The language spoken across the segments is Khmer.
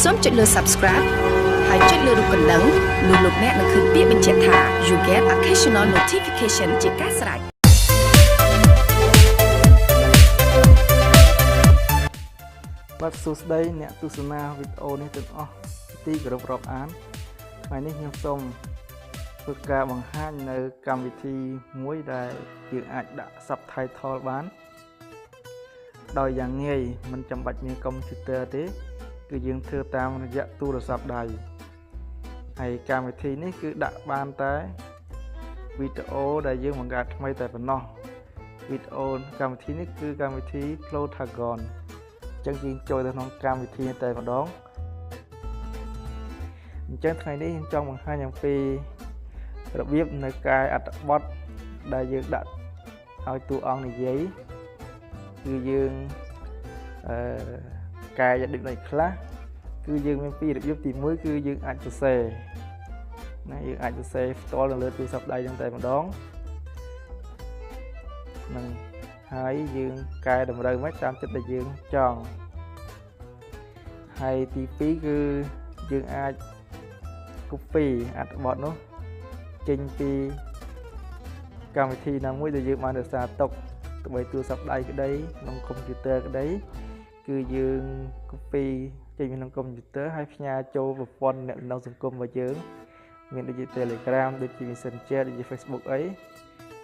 សូមចុចលើ Subscribe ហើយចុចលើរូបកណ្ដឹងនោះលោកអ្នកនឹងឃើញពាក្យបញ្ជាក់ថា You get occasional notification ជាការស្រេចបាទសួស្តីអ្នកទស្សនាវីដេអូនេះទាំងអស់ទីគោរពរាប់អានថ្ងៃនេះខ្ញុំសូមធ្វើការបង្ហាញនៅកម្មវិធីមួយដែលយើងអាចដាក់ Subtitle បានដោយយ៉ាងងាយមិនចាំបាច់មានកុំព្យូទ័រទេគឺយើងធ្វើតាមរយៈទូរស័ព្ទដៃហើយកម្មវិធីនេះគឺដាក់បានតែវីដេអូដែលយើងបង្កើតថ្មីតែប៉ុណ្ណោះវីដេអូកម្មវិធីនេះគឺកម្មវិធី Plotagon អញ្ចឹងយើងចូលទៅក្នុងកម្មវិធីតែម្ដងអញ្ចឹងថ្ងៃនេះខ្ញុំចង់បង្ហាញអំពីរបៀបនៃការអត្ថបទដែលយើងដាក់ឲ្យតួអង្គនិយាយគឺយើងកាយដឹកដូចខ្លះគឺយើងមានពីររបៀបទី1គឺយើងអាចសរសេរណាយើងអាចសរសេរផ្ទាល់នៅលើទូរស័ព្ទដៃហ្នឹងតែម្ដងនឹងហើយយើងកែតម្រូវមកតាមចិត្តដែលយើងចង់ហើយទី2គឺយើងអាច copy អត្ថបទនោះចេញពីកម្មវិធីណាមួយដែលយើងបានរក្សាទុកទោះបីទូរស័ព្ទដៃក្តីក្នុងកុំព្យូទ័រក្តីគឺយើង copy ចេញពីក្នុងកុំព្យូទ័រហើយផ្ញើចូលប្រព័ន្ធអ្នកនៅសង្គមរបស់យើងមានដូចជា Telegram ដូចជា Messenger ដូចជា Facebook អី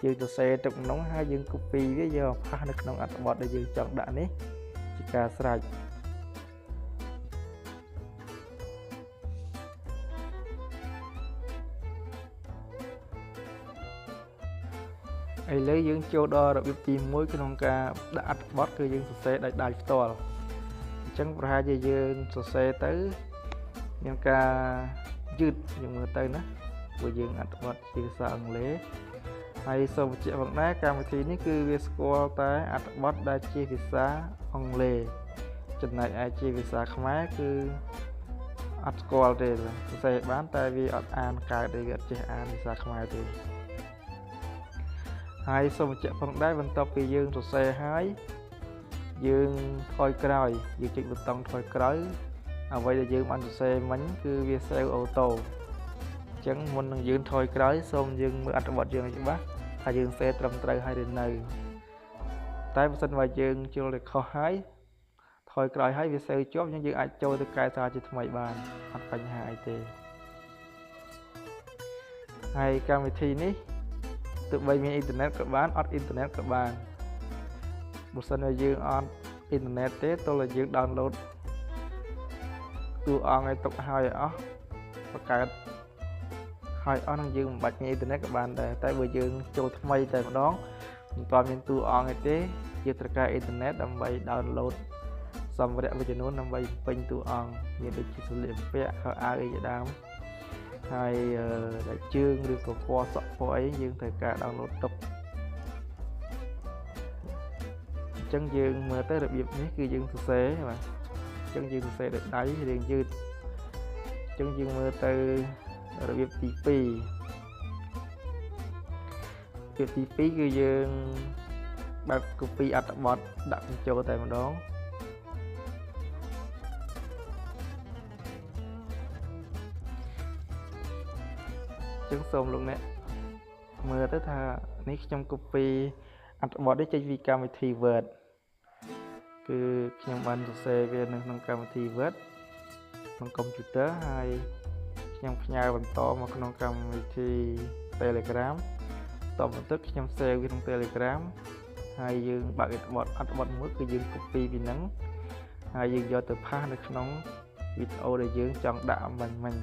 យើងទៅ share ទៅក្នុងហើយយើង copy វាយកផាសនៅក្នុងអត្ថបទដែលយើងចង់ដាក់នេះជាការស្រេចឥឡូវយើងចូលដល់របៀបទី1ក្នុងការដាក់អត្ថបទគឺយើងសរសេរដោយដៃផ្ទាល់អញ្ចឹងប្រហែលជាយើងសរសេរទៅមានការយឺតយើងមើលទៅណាព្រោះយើងអត្ថបទជាភាសាអង់គ្លេសហើយសូមបញ្ជាក់ផងដែរកម្មវិធីនេះគឺវាស្គាល់តែអត្ថបទដែលជាភាសាអង់គ្លេសចំណែកឯជាភាសាខ្មែរគឺអត់ស្គាល់ទេសរសេរបានតែវាអត់អានកើតទេវាអត់ចេះអានភាសាខ្មែរទេហើយសូមបញ្ជាក់ផងដែរបន្ទាប់ពីយើងសរសេរហើយយើងថយក្រោយយើងចុចប៊ូតុងថយក្រោយអ្វីដែលយើងបានសរសេរមិញគឺវា save auto អញ្ចឹងមុននឹងយើងថយក្រោយសូមយើងមើលអត្ថបទយើងឲ្យច្បាស់ថាយើង save ត្រឹមត្រូវហើយឬនៅតែបើសិនបើយើងជិលតែខុសហើយថយក្រោយហើយវា save ជាប់អញ្ចឹងយើងអាចចូលទៅកែសារជាថ្មីបានអត់បញ្ហាអីទេហើយកម្មវិធីនេះទោះបីមានអ៊ីនធឺណិតក៏បានអត់អ៊ីនធឺណិតក៏បានបើសិនជាយើងអត់អ៊ីនធឺណិតទេតោះយើង download តួអង្គឲ្យទុកឲ្យអស់បង្កើតឲ្យអស់នឹងយើងមិនបាច់មានអ៊ីនធឺណិតក៏បានដែរតែបើយើងចូលថ្មីតែម្ដងមិនទាន់មានតួអង្គអីទេយើងត្រូវការអ៊ីនធឺណិតដើម្បី download សម្ភារៈមួយចំនួនដើម្បីពេញតួអង្គមានដូចជាសម្លៀកបំពាក់ខោអាវអីជាដើមហើយដែលជើងឬក៏ពណ៌សក់ពណ៌អីយើងត្រូវការ download ទុកអញ្ចឹងយើងមើលទៅរបៀបនេះគឺយើងសរសេរបាទអញ្ចឹងយើងសរសេរដោយដៃរៀងយឺតអញ្ចឹងយើងមើលទៅរបៀបទី2របៀបទី2គឺយើងបែប copy អត្ថបទដាក់បញ្ចូលតែម្ដងចឹងសូមលោកអ្នកមើលទៅថានេះខ្ញុំ copy អត្ថបទនេះចេញពីកម្មវិធី Word គឺខ្ញុំបានសរសេរវានៅក្នុងកម្មវិធី Word ក្នុងកុំព្យូទ័រហើយខ្ញុំផ្ញើបន្តមកក្នុងកម្មវិធី Telegram តបទៅខ្ញុំ save វាក្នុង Telegram ហើយយើងបើកអត្ថបទមួយគឺយើង copy ពីហ្នឹងហើយយើងយកទៅផាសនៅក្នុងវីដេអូដែលយើងចង់ដាក់មិញ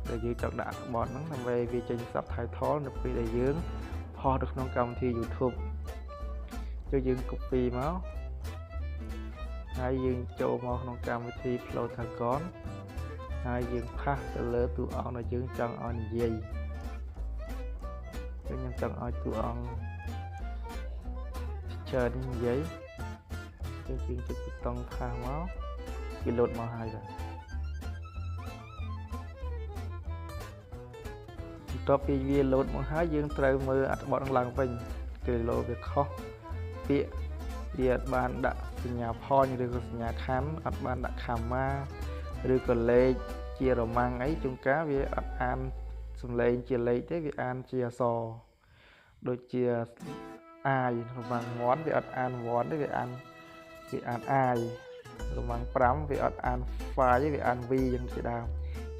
ដែលយើងចង់ដាក់អត្ថបទហ្នឹងដើម្បីវាចេញ subtitle នៅពេលដែលយើងផុសនៅក្នុងកម្មវិធី YouTube គឺយើង copy មកហើយយើងចូលមកក្នុងកម្មវិធី Plotagon ហើយយើងផាសទៅលើតួអង្គដែលយើងចង់ឲ្យនិយាយខ្ញុំចង់ឲ្យតួអង្គច្រើននិយាយយើងចុចប៊ូតុងផាសមកវាលោតមកហើយបាទបន្ទាប់ពីវាលោតមកហើយយើងត្រូវមើលអត្ថបទនឹងឡើងវិញគឺលោវាខុសពាក្យវាអត់បានដាក់សញ្ញាផនឬក៏សញ្ញាខណ្ឌអត់បានដាក់ comma ឬក៏លេខជារម៉ាំងអីជួនកាលវាអត់អានសំឡេងជាលេខទេវាអានជាអក្សរដូចជាអាយរម៉ាំងមន់វាអត់អានមន់ទេវាអានអាយរម៉ាំង5វាអត់អានហ្វាយទេវាអាន V អញ្ចឹងជាដើម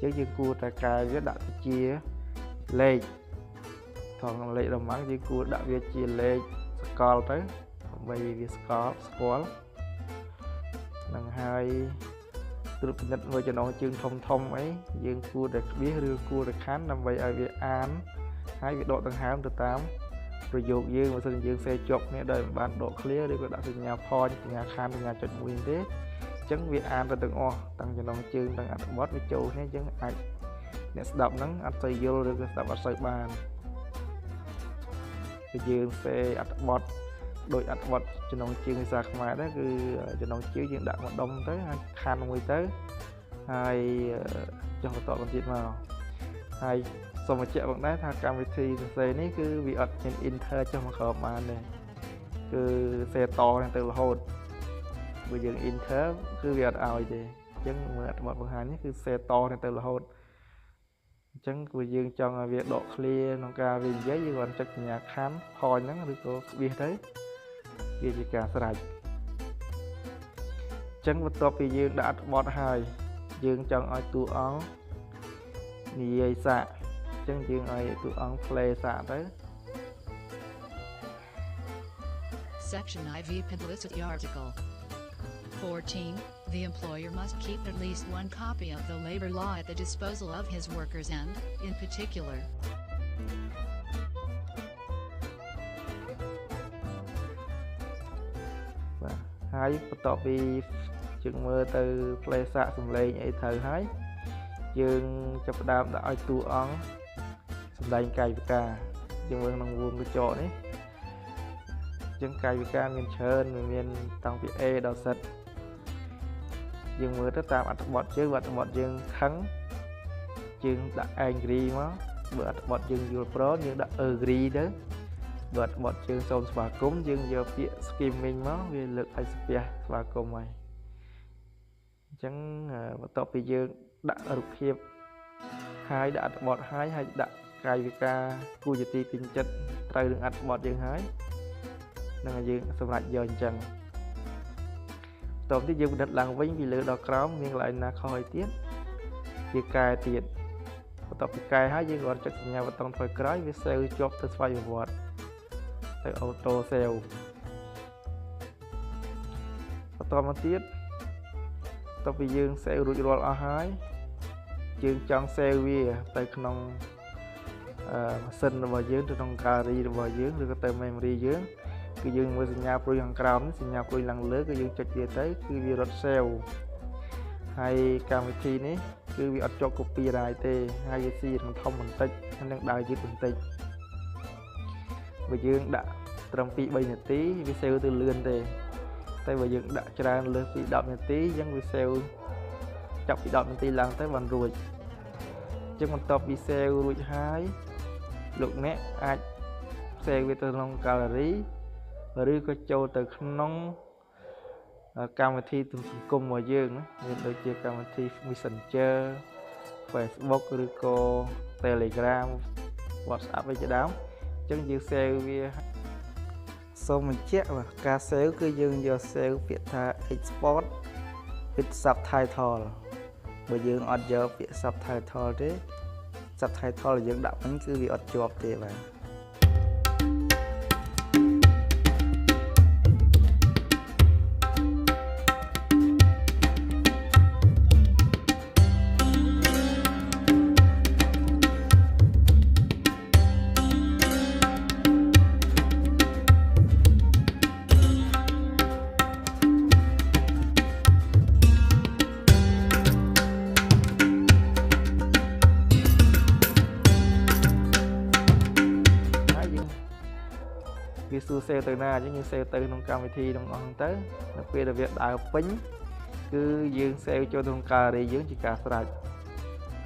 អញ្ចឹងយើងគួរតែកែវាដាក់ទៅជាលេខថងលេខរម៉ាំងយើងគួរដាក់វាជាលេខសកលទៅដើម្បីវាស្គាល់នឹងហើយត្រួតពិនិត្យមើលចំណងជើងធំអីយើងគួរតែក្បៀសឬគួរតែខណ្ឌដើម្បីឲ្យវាអានហើយវាដកដង្ហើមទៅតាមប្រយោគយើងបើសិនយើងសេជាប់គ្នាដោយមិនបានដក clear ឬក៏ដាក់សញ្ញា point សញ្ញាខណ្ឌសញ្ញាចុចមួយទេអញ្ចឹងវាអានទៅទាំងអស់ទាំងចំណងជើងទាំងអត្ថបទវាចូលគ្នាអញ្ចឹងអាចអ្នកស្ដាប់ហ្នឹងអត់សូវយល់ឬក៏ស្ដាប់អត់សូវបានគឺយើងសេអត្ថបទដោយអត្ថបទចំណងជើងភាសាខ្មែរដែរគឺចំណងជើងយើងដាក់មួយដុំទៅហើយខណ្ឌមួយទៅហើយចុះបន្តទៀតមកហើយសូមបញ្ជាក់ផងដែរថាកម្មវិធីសរសេរនេះគឺវាអត់មាន enter ចុះមកក្រោមបានទេគឺសេតទៅរហូតបើយើង enter គឺវាអត់ឲ្យទេអញ្ចឹងមើលអត្ថបទបង្ហាញនេះគឺសេតទៅរហូតអញ្ចឹងគឺយើងចង់ឲ្យវាដក clear ក្នុងការវានិយាយយើងគាត់ចុចសញ្ញាខណ្ឌ point ហ្នឹងឬក៏ក្បៀសទៅវាជាការស្រេចអញ្ចឹងបន្ទាប់ពីយើងដាក់អត្ថបទហើយយើងចង់ឲ្យតួអង្គនិយាយសាកអញ្ចឹងយើងឲ្យតួអង្គ play សាកទៅ Section IV Publicity Article 14. The employer must keep at least one copy of the labor law at the disposal of his workers and, in particular,ហើយបន្ទាប់ពីយើងមើលទៅ play សាកសំឡេងអីត្រូវហើយយើងចាប់ផ្ដើមដាក់ឲ្យតួអង្គសម្ដែងកាយវិការយើងមើលក្នុងវងកញ្ចក់នេះយើងកាយវិការមានច្រើនមានតាំងពី A ដល់ Z យើងមើលទៅតាមអត្ថបទយើងអត្ថបទយើងខឹងយើងដាក់ angry មកបើអត្ថបទយើងយល់ព្រមយើងដាក់ agree ទៅបើអត្ថបទយើងសូមស្វាគមន៍យើងយកពាក្យ skimming មកវាលើកឲ្យស្ពះស្វាគមន៍ហើយអញ្ចឹងបន្ទាប់ពីយើងដាក់រូបភាពហើយដាក់អត្ថបទហើយដាក់កាយវិការគួរជាទីពេញចិត្តត្រូវនឹងអត្ថបទយើងហើយនឹងយើងសម្រាប់យកអញ្ចឹងបន្ទាប់ទៀតយើងបណ្ឌិតឡើងវិញពីលើដល់ក្រោមមានកន្លែងណាខុសឲ្យទៀតវាកែទៀតបន្ទាប់ពីកែហើយយើងគាត់ចុចសញ្ញាប៊ូតុងធ្វើក្រោយវា save ជាប់ទៅស្វ័យប្រវត្តិទៅ auto save បន្តមកទៀតបន្ទាប់ពីយើង save រួចរាល់អស់ហើយយើងចង់ save វាទៅក្នុងម៉ាស៊ីនរបស់យើងទៅក្នុង gallery របស់យើងឬក៏ទៅ memory យើងគឺយើងមើលសញ្ញាព្រួយខាងក្រោមសញ្ញាព្រួយឡើងលើគឺយើងចុចវាទៅគឺវារត់ save ហើយកម្មវិធីនេះគឺវាអត់ជាប់ copyright ទេហើយវាស៊ីនឹងធំបន្តិចហើយនឹងដើរយឺតបន្តិចបើយើងដាក់ត្រឹម 2-3 នាទីវា save ទៅលឿនទេតែបើយើងដាក់ច្រើនលើសពី10នាទីអញ្ចឹងវា save ចាប់ពី10នាទីឡើងទៅបានរួចអញ្ចឹងបន្ទាប់ពី save រួចហើយលោកអ្នកអាច save វាទៅក្នុង gallery ឬក៏ចូលទៅក្នុងកម្មវិធីសង្គមរបស់យើងមានដូចជាកម្មវិធី Messenger Facebook ឬក៏ Telegram WhatsApp ឯជាដើមអញ្ចឹងយើង save វាសូមបញ្ជាក់ការ save គឺយើងយក save ពាក្យថា export with subtitle បើយើងអត់យកពាក្យ subtitle ទេ subtitle យើងដាក់វិញគឺវាអត់ជាប់ទេបាទវាសួរ save ទៅណាអញ្ចឹងយើង save ទៅក្នុងកម្មវិធីទាំងអស់ហ្នឹងទៅនៅពេលដែលវាដើរពេញគឺយើង save ចូលក្នុង gallery យើងជាការស្រេច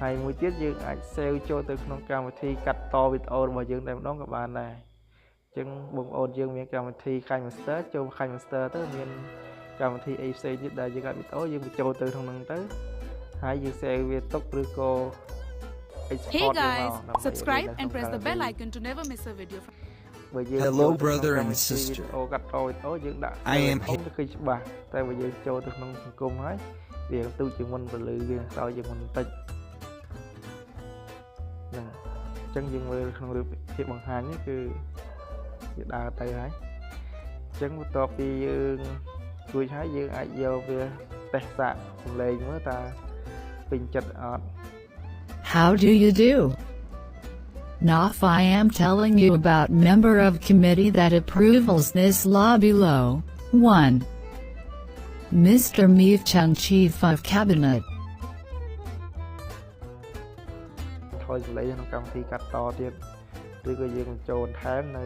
ហើយមួយទៀតយើងអាច save ចូលទៅក្នុងកម្មវិធីកាត់តវីដេអូរបស់យើងតែម្ដងក៏បានដែរអញ្ចឹងបងប្អូនយើងមានកម្មវិធី KineMaster ចូល KineMaster ទៅមានកម្មវិធីអីផ្សេងទៀតដែលយើងកាត់វីដេអូយើងបញ្ចូលទៅក្នុងហ្នឹងទៅ ហើយយើង share វាទុកឬក៏ Hey guys, subscribe and press the bell icon to never miss a video from Hello, brother and sister. I am here. គឺច្បាស់តែបើយើងចូលទៅក្នុងសង្គមហើយវាទូជាមុនពលឺវាក្រោយជាមុនបន្តិចហ្នឹងអញ្ចឹងយើងមើលក្នុងរូបភាពបង្ហាញនេះគឺវាដើរទៅហើយអញ្ចឹងបន្ទាប់ពីយើងរួចហើយយើងអាចយកវាតេស្តសាកសំឡេងមើលតើពេញចិត្តអត់ How do you do? Now I am telling you about member of committee that approves this law below. 1. Mr. Meev Chung, Chief of Cabinet. ថយសំឡេងក្នុងកម្មវិធីកាត់តទៀតឬក៏យើងបញ្ចូលបន្ថែមនៅ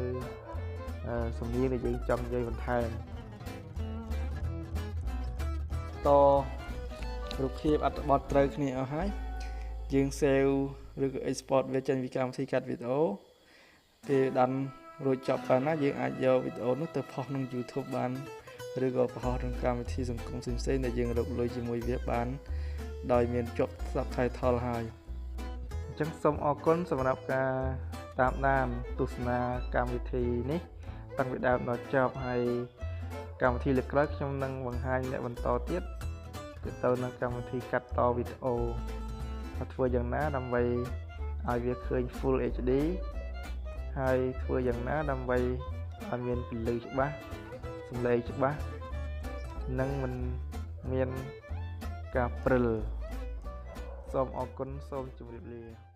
សំនៀងដែលយើងចង់និយាយបន្ថែមតរូបភាពអត្ថបទត្រូវគ្នាអស់ហើយយើង save ឬក៏ export វាចេញពីកម្មវិធីកាត់វីដេអូពេលដាន់រួចចប់បានណាយើងអាចយកវីដេអូនោះទៅផុសក្នុង YouTube បានឬក៏បង្ហោះក្នុងកម្មវិធីសង្គមផ្សេងៗដែលយើងរកលុយជាមួយវាបានដោយមានជាប់ subtitle ហើយអញ្ចឹងសូមអរគុណសម្រាប់ការតាមដានទស្សនាកម្មវិធីនេះតាំងពីដើមដល់ចប់ហើយកម្មវិធីលើកក្រោយខ្ញុំនឹងបង្ហាញអ្នកបន្តទៀតទៅនឹងកម្មវិធីកាត់តវីដេអូធ្វើយ៉ាងណាដើម្បីឲ្យវាឃើញ Full HD ហើយធ្វើយ៉ាងណាដើម្បីឲ្យមានពន្លឺច្បាស់សំឡេងច្បាស់និងមិនមានការព្រិលសូមអរគុណសូមជម្រាបលា